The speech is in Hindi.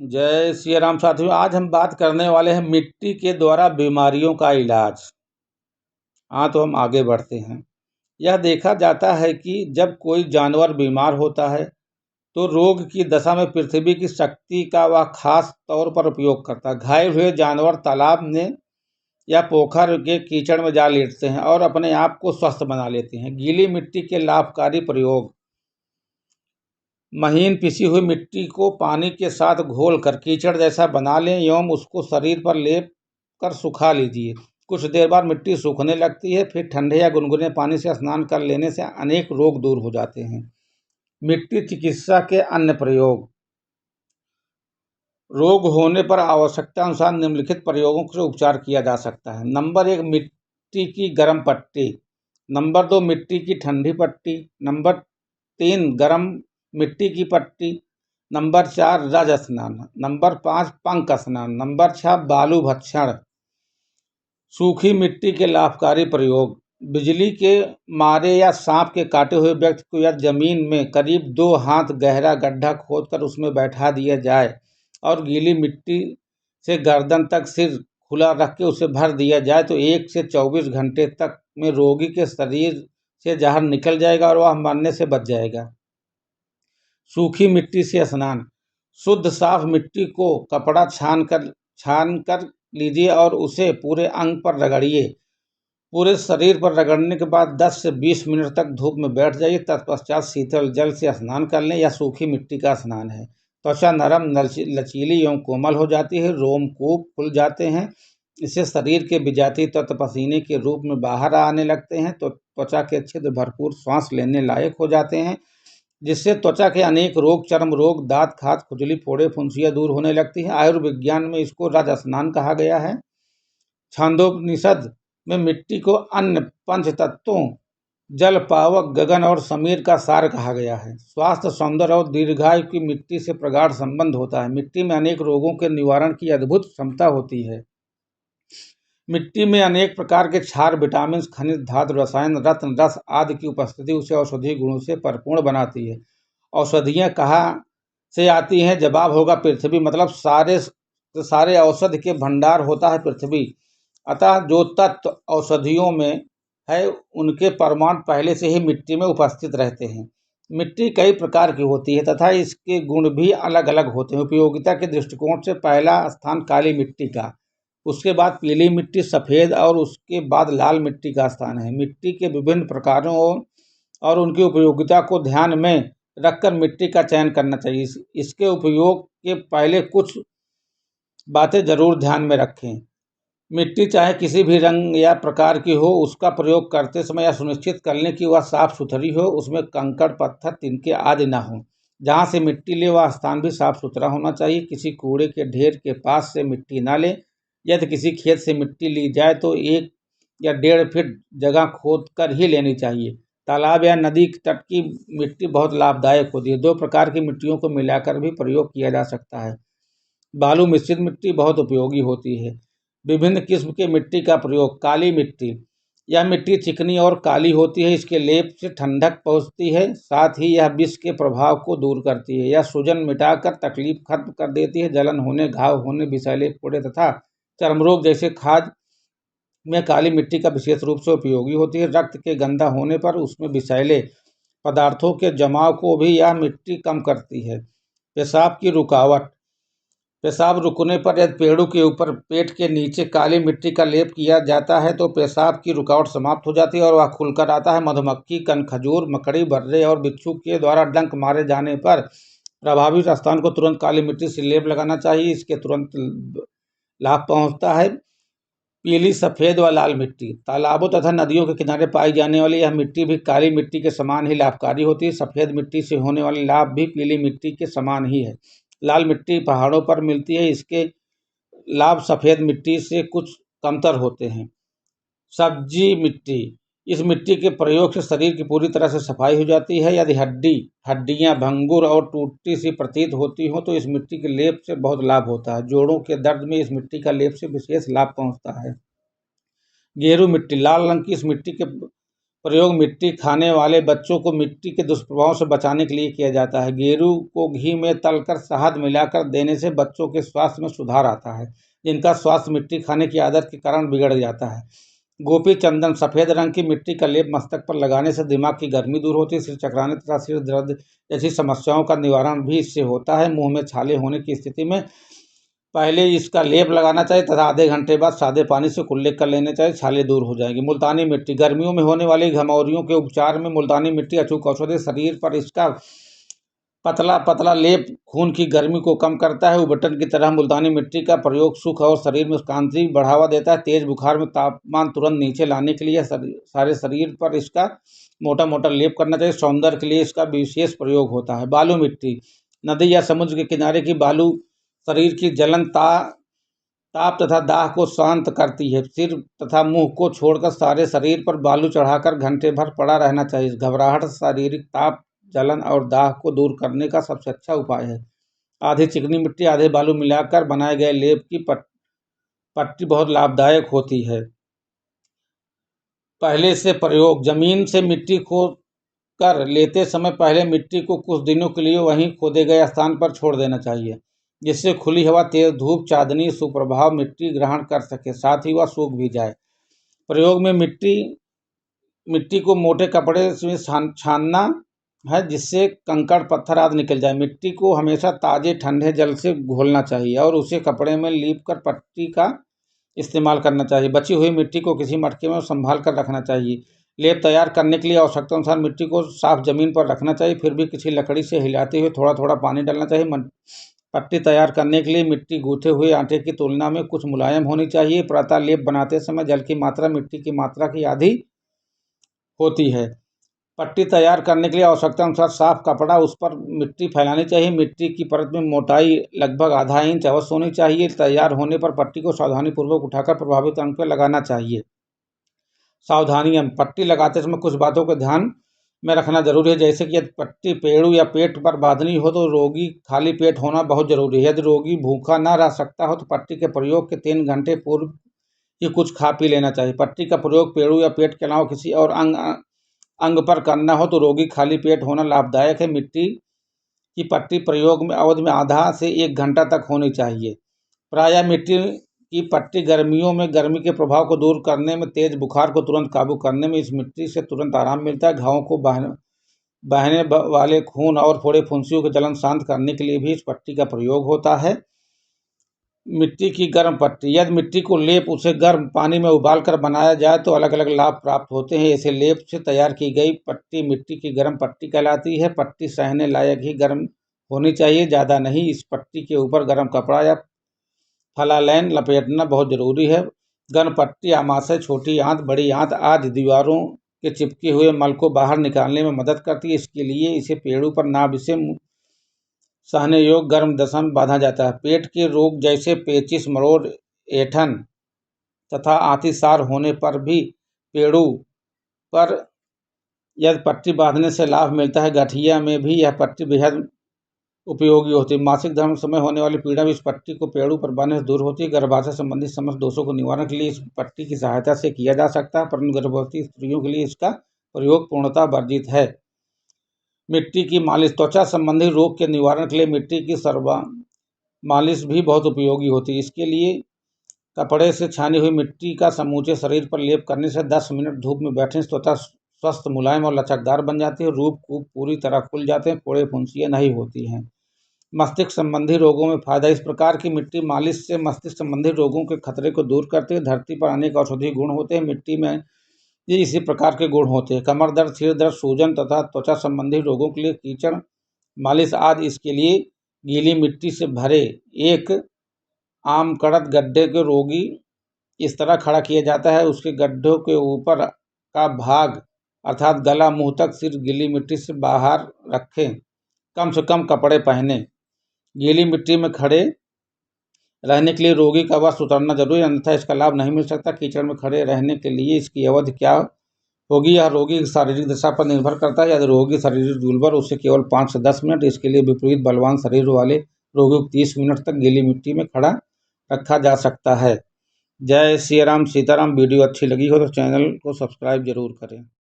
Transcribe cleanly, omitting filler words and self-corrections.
जय श्री राम साथियों। आज हम बात करने वाले हैं मिट्टी के द्वारा बीमारियों का इलाज। तो हम आगे बढ़ते हैं। यह देखा जाता है कि जब कोई जानवर बीमार होता है तो रोग की दशा में पृथ्वी की शक्ति का वह खास तौर पर उपयोग करता है। घायल हुए जानवर तालाब में या पोखर के कीचड़ में जा लेटते हैं और अपने आप को स्वस्थ बना लेते हैं। गीली मिट्टी के लाभकारी प्रयोग। महीन पिसी हुई मिट्टी को पानी के साथ घोलकर कीचड़ जैसा बना लें एवं उसको शरीर पर लेप कर सुखा लीजिए। कुछ देर बाद मिट्टी सूखने लगती है, फिर ठंडे या गुनगुने पानी से स्नान कर लेने से अनेक रोग दूर हो जाते हैं। मिट्टी चिकित्सा के अन्य प्रयोग। रोग होने पर आवश्यकता अनुसार निम्नलिखित प्रयोगों से उपचार किया जा सकता है। नंबर 1, मिट्टी की गर्म पट्टी। नंबर 2, मिट्टी की ठंडी पट्टी। नंबर 3, गर्म मिट्टी की पट्टी। नंबर 4, रज स्नान। नंबर 5, पंक स्नान। नंबर 6, बालू भक्षण। सूखी मिट्टी के लाभकारी प्रयोग। बिजली के मारे या सांप के काटे हुए व्यक्ति को या जमीन में करीब 2 हाथ गहरा गड्ढा खोदकर उसमें बैठा दिया जाए और गीली मिट्टी से गर्दन तक सिर खुला रख के उसे भर दिया जाए तो 1 से 24 घंटे तक में रोगी के शरीर से जहर निकल जाएगा और वह मरने से बच जाएगा। सूखी मिट्टी से स्नान। शुद्ध साफ मिट्टी को कपड़ा छान कर लीजिए और उसे पूरे अंग पर रगड़िए। पूरे शरीर पर रगड़ने के बाद 10 से 20 मिनट तक धूप में बैठ जाइए। तत्पश्चात शीतल जल से स्नान कर लें। यह सूखी मिट्टी का स्नान है। त्वचा नरम लचीली एवं कोमल हो जाती है। रोमकूप खुल जाते हैं। इससे शरीर के विजातीय तत्व पसीने के रूप में बाहर आने लगते हैं तो त्वचा के छिद्र भरपूर सांस लेने लायक हो जाते हैं, जिससे त्वचा के अनेक रोग, चर्म रोग, दांत खाज, खुजली, फोड़े, फुंसियां दूर होने लगती हैं। आयुर्विज्ञान में इसको रज स्नान कहा गया है। छांदोपनिषद में मिट्टी को अन्य पंच तत्वों जल, पावक, गगन और समीर का सार कहा गया है। स्वास्थ्य, सौंदर्य और दीर्घायु की मिट्टी से प्रगाढ़ संबंध होता है। मिट्टी में अनेक रोगों के निवारण की अद्भुत क्षमता होती है। मिट्टी में अनेक प्रकार के क्षार, विटामिन, खनिज, धातु, रसायन, रत्न, रस आदि की उपस्थिति उसे औषधीय गुणों से परिपूर्ण बनाती है। औषधियाँ कहाँ से आती हैं? जवाब होगा पृथ्वी, मतलब सारे औषधि के भंडार होता है पृथ्वी। अतः जो तत्व औषधियों में है उनके परमाणु पहले से ही मिट्टी में उपस्थित रहते हैं। मिट्टी कई प्रकार की होती है तथा इसके गुण भी अलग अलग होते हैं। उपयोगिता के दृष्टिकोण से पहला स्थान काली मिट्टी का, उसके बाद पीली मिट्टी, सफ़ेद और उसके बाद लाल मिट्टी का स्थान है। मिट्टी के विभिन्न प्रकारों और उनकी उपयोगिता को ध्यान में रखकर मिट्टी का चयन करना चाहिए। इसके उपयोग के पहले कुछ बातें जरूर ध्यान में रखें। मिट्टी चाहे किसी भी रंग या प्रकार की हो, उसका प्रयोग करते समय यह सुनिश्चित कर लें कि वह साफ सुथरी हो, उसमें कंकड़, पत्थर, तिनके आदि ना हो। जहाँ से मिट्टी ले वह स्थान भी साफ सुथरा होना चाहिए। किसी कूड़े के ढेर के पास से मिट्टी ना लें। यदि किसी खेत से मिट्टी ली जाए तो 1 या 1.5 फीट जगह खोद कर ही लेनी चाहिए। तालाब या नदी तट की मिट्टी बहुत लाभदायक होती है। 2 प्रकार की मिट्टियों को मिलाकर भी प्रयोग किया जा सकता है। बालू मिश्रित मिट्टी बहुत उपयोगी होती है। विभिन्न किस्म के मिट्टी का प्रयोग। काली मिट्टी, यह मिट्टी चिकनी और काली होती है। इसके लेप से ठंडक पहुँचती है, साथ ही यह विष के प्रभाव को दूर करती है। यह सूजन मिटाकर तकलीफ खत्म कर देती है। जलन होने, घाव होने, विषैले फोड़े तथा चर्म रोग जैसे खाज में काली मिट्टी का विशेष रूप से उपयोगी होती है। रक्त के गंदा होने पर उसमें विषैले पदार्थों के जमाव को भी यह मिट्टी कम करती है। पेशाब की रुकावट, पेशाब रुकने पर यदि पेड़ों के ऊपर पेट के नीचे काली मिट्टी का लेप किया जाता है तो पेशाब की रुकावट समाप्त हो जाती है और वह खुलकर आता है। मधुमक्खी, कनखजूर, मकड़ी, बर्रे और बिच्छू के द्वारा डंक मारे जाने पर प्रभावित स्थान को तुरंत काली मिट्टी से लेप लगाना चाहिए। इसके तुरंत लाभ पहुंचता है। पीली, सफ़ेद व लाल मिट्टी, तालाबों तथा नदियों के किनारे पाई जाने वाली यह मिट्टी भी काली मिट्टी के समान ही लाभकारी होती है। सफ़ेद मिट्टी से होने वाले लाभ भी पीली मिट्टी के समान ही है। लाल मिट्टी पहाड़ों पर मिलती है, इसके लाभ सफ़ेद मिट्टी से कुछ कमतर होते हैं। सब्जी मिट्टी, इस मिट्टी के प्रयोग से शरीर की पूरी तरह से सफाई हो जाती है। यदि हड्डियां भंगुर और टूटी सी प्रतीत होती हो तो इस मिट्टी के लेप से बहुत लाभ होता है। जोड़ों के दर्द में इस मिट्टी का लेप से विशेष लाभ पहुंचता है। गेरू मिट्टी, लाल रंग की इस मिट्टी के प्रयोग मिट्टी खाने वाले बच्चों को मिट्टी के दुष्प्रभाव से बचाने के लिए किया जाता है। गेरू को घी में तलकर शहद मिलाकर देने से बच्चों के स्वास्थ्य में सुधार आता है, जिनका स्वास्थ्य मिट्टी खाने की आदत के कारण बिगड़ जाता है। गोपी चंदन सफ़ेद रंग की मिट्टी का लेप मस्तक पर लगाने से दिमाग की गर्मी दूर होती है, सिर चकराने तथा सिर दर्द जैसी समस्याओं का निवारण भी इससे होता है। मुंह में छाले होने की स्थिति में पहले इसका लेप लगाना चाहिए तथा आधे घंटे बाद सादे पानी से कुल्ले कर लेने चाहिए, छाले दूर हो जाएंगे। मुल्तानी मिट्टी गर्मियों में होने वाली घमौरियों के उपचार में मुल्तानी मिट्टी अचूक औषधि है। शरीर पर इसका पतला पतला लेप खून की गर्मी को कम करता है। उबटन की तरह मुल्तानी मिट्टी का प्रयोग सुख और शरीर में कांति बढ़ावा देता है। तेज बुखार में तापमान तुरंत नीचे लाने के लिए सारे शरीर पर इसका मोटा मोटा लेप करना चाहिए। सौंदर्य के लिए इसका विशेष प्रयोग होता है। बालू मिट्टी नदी या समुद्र के किनारे की बालू शरीर की जलन ताप तथा दाह को शांत करती है। सिर तथा मुंह को छोड़कर सारे शरीर पर बालू चढ़ाकर घंटे भर पड़ा रहना चाहिए। घबराहट, शारीरिक ताप, जलन और दाह को दूर करने का सबसे अच्छा उपाय है। आधी चिकनी मिट्टी आधे बालू मिलाकर बनाए गए लेप की पट्टी बहुत लाभदायक होती है। पहले से प्रयोग जमीन से मिट्टी खोद कर लेते समय पहले मिट्टी को कुछ दिनों के लिए वहीं खोदे गए स्थान पर छोड़ देना चाहिए, जिससे खुली हवा, तेज धूप, चांदनी सुप्रभाव मिट्टी ग्रहण कर सके, साथ ही वह सूख भी जाए। प्रयोग में मिट्टी को मोटे कपड़े से छानना है, जिससे कंकड़ पत्थर आदि निकल जाए। मिट्टी को हमेशा ताजे ठंडे जल से घोलना चाहिए और उसे कपड़े में लीप कर पट्टी का इस्तेमाल करना चाहिए। बची हुई मिट्टी को किसी मटके में संभाल कर रखना चाहिए। लेप तैयार करने के लिए आवश्यकता अनुसार मिट्टी को साफ जमीन पर रखना चाहिए, फिर भी किसी लकड़ी से हिलाते हुए थोड़ा थोड़ा पानी डालना चाहिए। पट्टी तैयार करने के लिए मिट्टी गूंथे हुए आटे की तुलना में कुछ मुलायम होनी चाहिए। प्रातः लेप बनाते समय जल की मात्रा मिट्टी की मात्रा की आधी होती है। पट्टी तैयार करने के लिए आवश्यकता अनुसार साफ कपड़ा, उस पर मिट्टी फैलानी चाहिए। मिट्टी की परत में मोटाई लगभग आधा इंच अवश्य होनी चाहिए। तैयार होने पर पट्टी को सावधानीपूर्वक उठाकर प्रभावित अंग पर लगाना चाहिए। सावधानियां पट्टी लगाते समय कुछ बातों को ध्यान में रखना जरूरी है, जैसे कि यदि पट्टी पेड़ू या पेट पर बांधनी हो तो रोगी खाली पेट होना बहुत जरूरी है। यदि रोगी भूखा न रह सकता हो तो पट्टी के प्रयोग के 3 घंटे पूर्व ही कुछ खा पी लेना चाहिए। पट्टी का प्रयोग पेड़ू या पेट के अलावा किसी और अंग पर करना हो तो रोगी खाली पेट होना लाभदायक है। मिट्टी की पट्टी प्रयोग में अवधि में आधा से 1 घंटा तक होनी चाहिए। प्रायः मिट्टी की पट्टी गर्मियों में गर्मी के प्रभाव को दूर करने में, तेज बुखार को तुरंत काबू करने में इस मिट्टी से तुरंत आराम मिलता है। घावों को बहने वाले खून और फोड़े फुंसियों की जलन शांत करने के लिए भी इस पट्टी का प्रयोग होता है। मिट्टी की गर्म पट्टी यदि मिट्टी को लेप उसे गर्म पानी में उबाल कर बनाया जाए तो अलग अलग लाभ प्राप्त होते हैं। ऐसे लेप से तैयार की गई पट्टी मिट्टी की गर्म पट्टी कहलाती है। पट्टी सहने लायक ही गर्म होनी चाहिए, ज़्यादा नहीं। इस पट्टी के ऊपर गर्म कपड़ा या फलालैन लपेटना बहुत जरूरी है। गर्म पट्टी आमाशय, छोटी आंत, बड़ी आंत आदि दीवारों के चिपके हुए मल को बाहर निकालने में मदद करती है। इसके लिए इसे पेड़ों पर नाभ से सहने योग्य गर्म दशा में बांधा जाता है। पेट के रोग जैसे पेचिश, मरोड़, ऐंठन तथा अतिसार होने पर भी पेड़ों पर यदि पट्टी बांधने से लाभ मिलता है। गठिया में भी यह पट्टी बेहद उपयोगी होती है। मासिक धर्म समय होने वाली पीड़ा भी इस पट्टी को पेड़ों पर बांधने से दूर होती है। गर्भाशय संबंधित समस्त दोषों को निवारण के लिए इस पट्टी की सहायता से किया जा सकता है, परंतु गर्भवती स्त्रियों के लिए इसका प्रयोग पूर्णतः वर्जित है। मिट्टी की मालिश त्वचा संबंधी रोग के निवारण के लिए मिट्टी की मालिश भी बहुत उपयोगी होती है। इसके लिए कपड़े से छानी हुई मिट्टी का समूचे शरीर पर लेप करने से 10 मिनट धूप में बैठने से त्वचा स्वस्थ, मुलायम और लचकदार बन जाती है। रूप कूप पूरी तरह खुल जाते हैं, फोड़े फुंसियाँ नहीं होती हैं। मस्तिष्क संबंधी रोगों में फायदा इस प्रकार की मिट्टी मालिश से मस्तिष्क संबंधी रोगों के खतरे को दूर करती है। धरती पर अनेक औषधीय गुण होते हैं, मिट्टी में ये इसी प्रकार के गुण होते हैं। कमर दर्द, सिर दर्द, सूजन तथा त्वचा संबंधी रोगों के लिए कीचड़ मालिश आदि। इसके लिए गीली मिट्टी से भरे एक आम कड़त गड्ढे के रोगी इस तरह खड़ा किया जाता है, उसके गड्ढों के ऊपर का भाग अर्थात गला मुंह तक सिर गीली मिट्टी से बाहर रखें। कम से कम कपड़े पहने। गीली मिट्टी में खड़े रहने के लिए रोगी का वस्त्र उतारना जरूरी, अन्यथा इसका लाभ नहीं मिल सकता। कीचड़ में खड़े रहने के लिए इसकी अवधि क्या होगी यह रोगी की शारीरिक दशा पर निर्भर करता है। यदि रोगी शारीरिक दुर्बल उसे केवल 5 से 10 मिनट, इसके लिए विपरीत बलवान शरीर वाले रोगी को 30 मिनट तक गीली मिट्टी में खड़ा रखा जा सकता है। जय श्री राम, सीताराम। वीडियो अच्छी लगी हो तो चैनल को सब्सक्राइब जरूर करें।